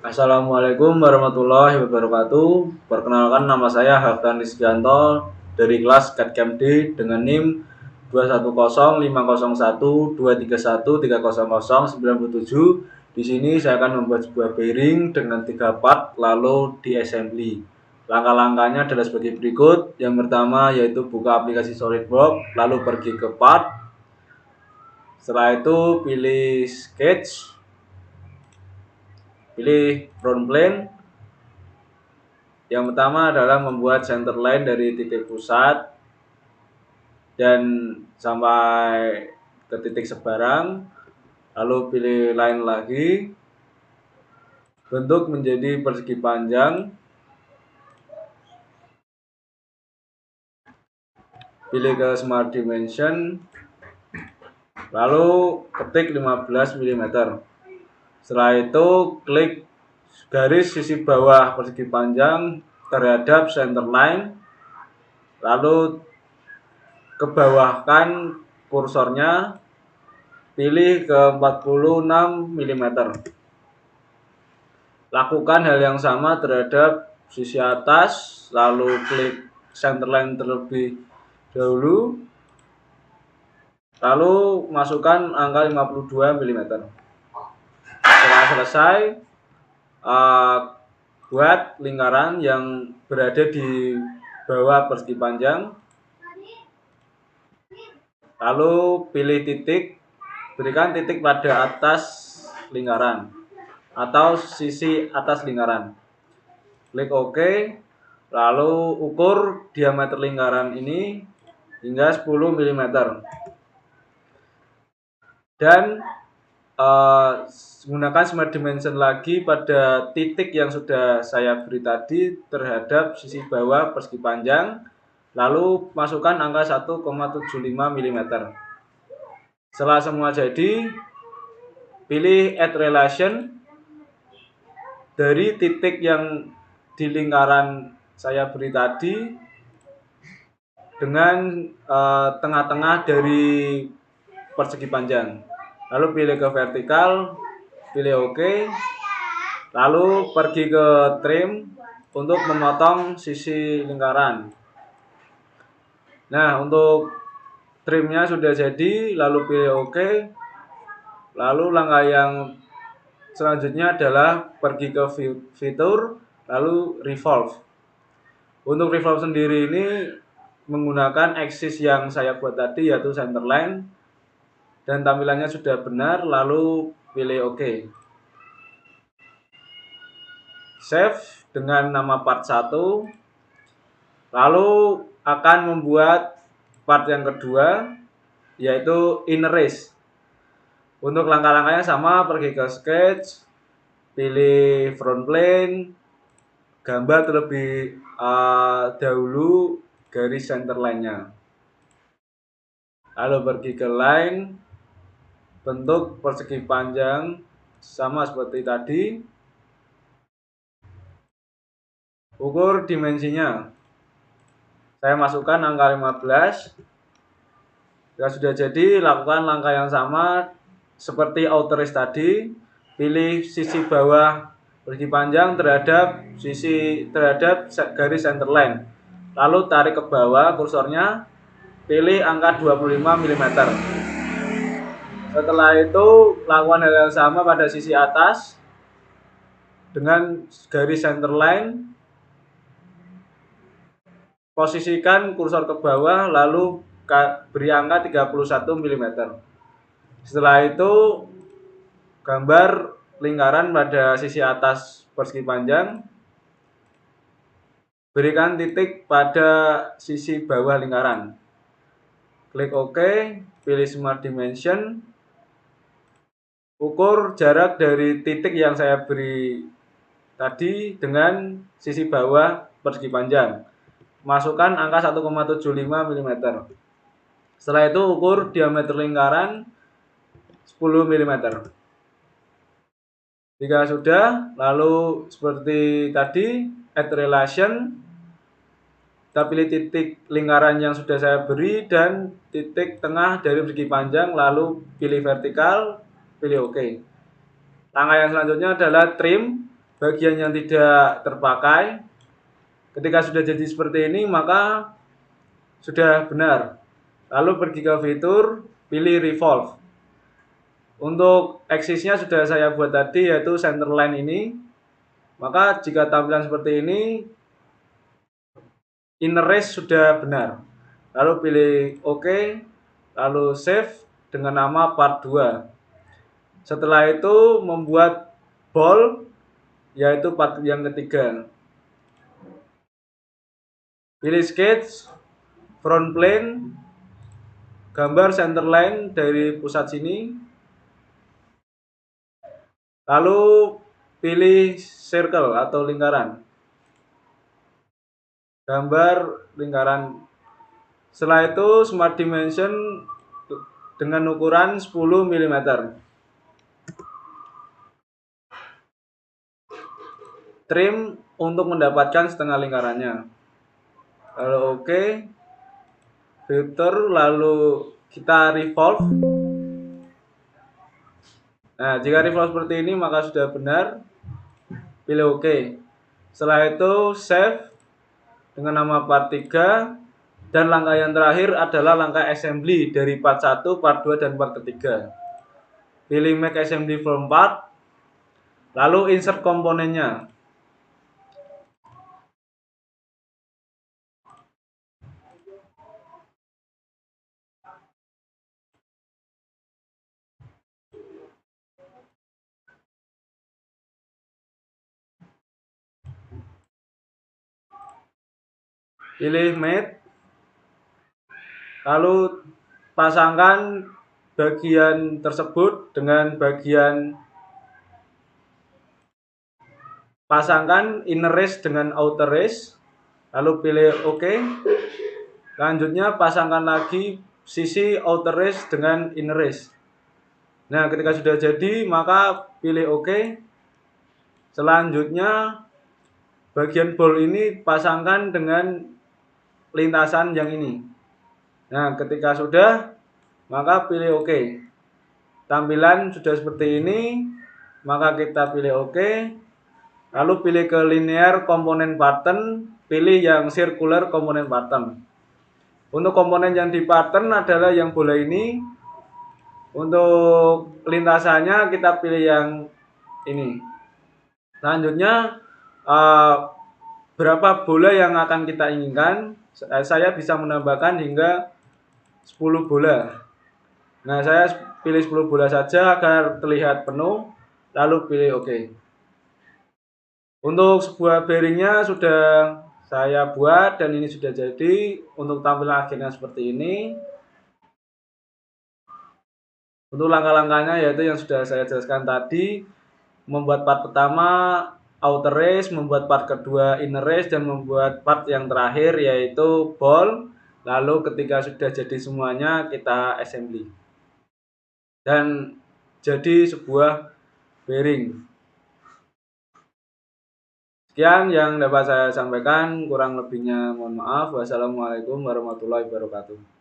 Assalamualaikum warahmatullahi wabarakatuh. Perkenalkan, nama saya Haftan Rizkianto dari kelas CAD-CAM D dengan NIM 210501231300907. Di sini saya akan membuat sebuah bearing dengan 3 part lalu di assembly. Langkah-langkahnya adalah sebagai berikut. Yang pertama yaitu buka aplikasi SolidWorks, lalu pergi ke part. Setelah itu pilih sketch, pilih front plane. Yang pertama adalah membuat center line dari titik pusat dan sampai ke titik sebarang, lalu pilih line lagi, bentuk menjadi persegi panjang, pilih ke Smart Dimension, lalu ketik 15 mm. Setelah itu klik garis sisi bawah persegi panjang terhadap center line, lalu kebawahkan kursornya, pilih ke 46 mm. Lakukan hal yang sama terhadap sisi atas, lalu klik center line terlebih dahulu, lalu masukkan angka 52 mm. Setelah selesai, buat lingkaran yang berada di bawah persegi panjang, lalu pilih titik, berikan titik pada atas lingkaran atau sisi atas lingkaran. Klik OK, lalu ukur diameter lingkaran ini hingga 10 mm. Dan gunakan Smart Dimension lagi pada titik yang sudah saya beri tadi terhadap sisi bawah persegi panjang, lalu masukkan angka 1,75 mm. Setelah semua jadi, pilih Add Relation. Dari titik yang di lingkaran saya beri tadi dengan tengah-tengah dari persegi panjang, lalu pilih ke vertikal, pilih OK, lalu pergi ke trim untuk memotong sisi lingkaran. Nah, untuk trimnya sudah jadi, lalu pilih OK, lalu langkah yang selanjutnya adalah pergi ke fitur, lalu revolve. Untuk revolve sendiri ini menggunakan axis yang saya buat tadi, yaitu center line, dan tampilannya sudah benar, lalu pilih OK. Save dengan nama part 1, lalu akan membuat part yang kedua, yaitu inner race. Untuk langkah-langkahnya sama, pergi ke sketch, pilih front plane, gambar terlebih dahulu garis center line-nya, lalu pergi ke line, bentuk persegi panjang sama seperti tadi, ukur dimensinya, saya masukkan angka 15. Jika sudah jadi, lakukan langkah yang sama seperti outer race tadi, pilih sisi bawah persegi panjang terhadap garis center line, lalu tarik ke bawah kursornya, pilih angka 25 mm. Setelah itu lakukan hal yang sama pada sisi atas dengan garis center line, posisikan kursor ke bawah, lalu beri angka 31 mm. Setelah itu gambar lingkaran pada sisi atas persegi panjang, berikan titik pada sisi bawah lingkaran, klik OK, pilih Smart Dimension, ukur jarak dari titik yang saya beri tadi dengan sisi bawah persegi panjang, masukkan angka 1,75 mm. Setelah itu ukur diameter lingkaran 10 mm. Jika sudah, lalu seperti tadi, add relation, kita pilih titik lingkaran yang sudah saya beri dan titik tengah dari persegi panjang, lalu pilih vertikal, pilih OK. Langkah yang selanjutnya adalah trim. bagian yang tidak terpakai. Ketika sudah jadi seperti ini, maka sudah benar. Lalu pergi ke fitur, pilih revolve. Untuk aksisnya sudah saya buat tadi, yaitu center line ini. Maka jika tampilan seperti ini, inner race sudah benar. Lalu pilih OK, lalu save dengan nama part 2. Setelah itu membuat ball, yaitu part yang ketiga. Pilih sketch, front plane, gambar center line dari pusat sini. Lalu pilih circle atau lingkaran. Gambar lingkaran. Setelah itu smart dimension dengan ukuran 10 mm. Trim untuk mendapatkan setengah lingkarannya. Lalu OK, filter, lalu kita revolve. Nah, jika revolve seperti ini maka sudah benar. Pilih OK. Setelah itu save dengan nama part 3. Dan langkah yang terakhir adalah langkah assembly dari part 1, part 2, dan part ketiga. Pilih make assembly from part, lalu insert komponennya. Pilih mate, lalu pasangkan bagian tersebut dengan bagian, pasangkan inner race dengan outer race, lalu pilih OK. Selanjutnya pasangkan lagi sisi outer race dengan inner race. Nah, ketika sudah jadi maka pilih OK. Selanjutnya bagian ball ini pasangkan dengan lintasan yang ini. Nah, ketika sudah maka pilih OK. Tampilan sudah seperti ini, maka kita pilih OK. Lalu pilih ke linear component pattern, pilih yang circular component pattern. Untuk komponen yang di pattern adalah yang bola ini. Untuk lintasannya kita pilih yang ini. Selanjutnya berapa bola yang akan kita inginkan? Saya bisa menambahkan hingga 10 bola. Nah, saya pilih 10 bola saja agar terlihat penuh, lalu pilih OK. Untuk sebuah bearingnya sudah saya buat dan ini sudah jadi. Untuk tampilan akhirnya seperti ini. Untuk langkah-langkahnya yaitu yang sudah saya jelaskan tadi, membuat part pertama outer race, membuat part kedua inner race, dan membuat part yang terakhir yaitu ball. Lalu ketika sudah jadi semuanya kita assembly dan jadi sebuah bearing. Sekian yang dapat saya sampaikan, kurang lebihnya mohon maaf. Wassalamualaikum warahmatullahi wabarakatuh.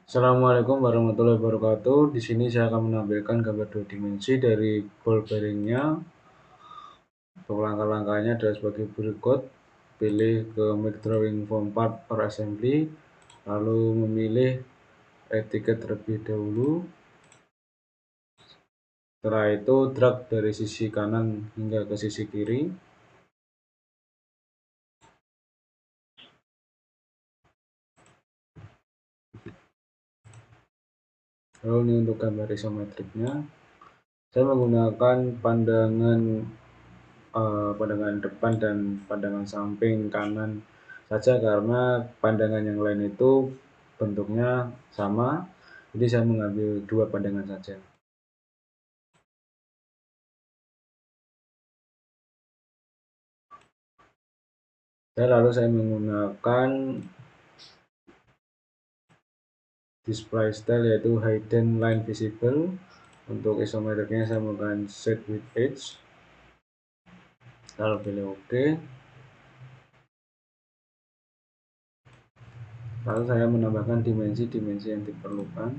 Assalamualaikum warahmatullahi wabarakatuh. Di sini saya akan menampilkan gambar 2 dimensi dari ball bearingnya. Untuk langkah-langkahnya adalah sebagai berikut. Pilih ke make drawing from part or assembly, lalu memilih etiket terlebih dahulu. Setelah itu drag dari sisi kanan hingga ke sisi kiri. Lalu ini untuk gambar isometriknya. Saya menggunakan pandangan depan dan pandangan samping kanan saja karena pandangan yang lain itu bentuknya sama. Jadi saya mengambil 2 pandangan saja. Dan lalu saya menggunakan display style yaitu hidden line visible. Untuk isometriknya saya menggunakan set with edge, lalu pilih OK. Lalu saya menambahkan dimensi-dimensi yang diperlukan.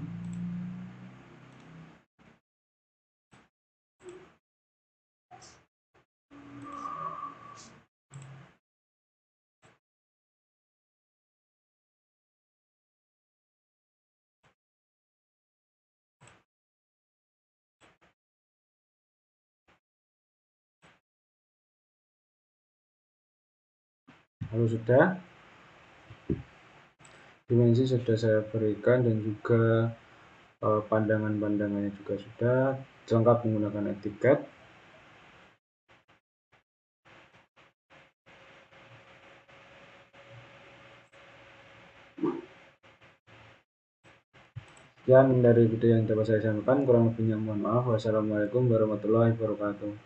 Lalu sudah, dimensi sudah saya berikan dan juga pandangan-pandangannya juga sudah lengkap menggunakan etiket. Sekian dari video yang dapat saya sampaikan, kurang lebihnya mohon maaf. Wassalamualaikum warahmatullahi wabarakatuh.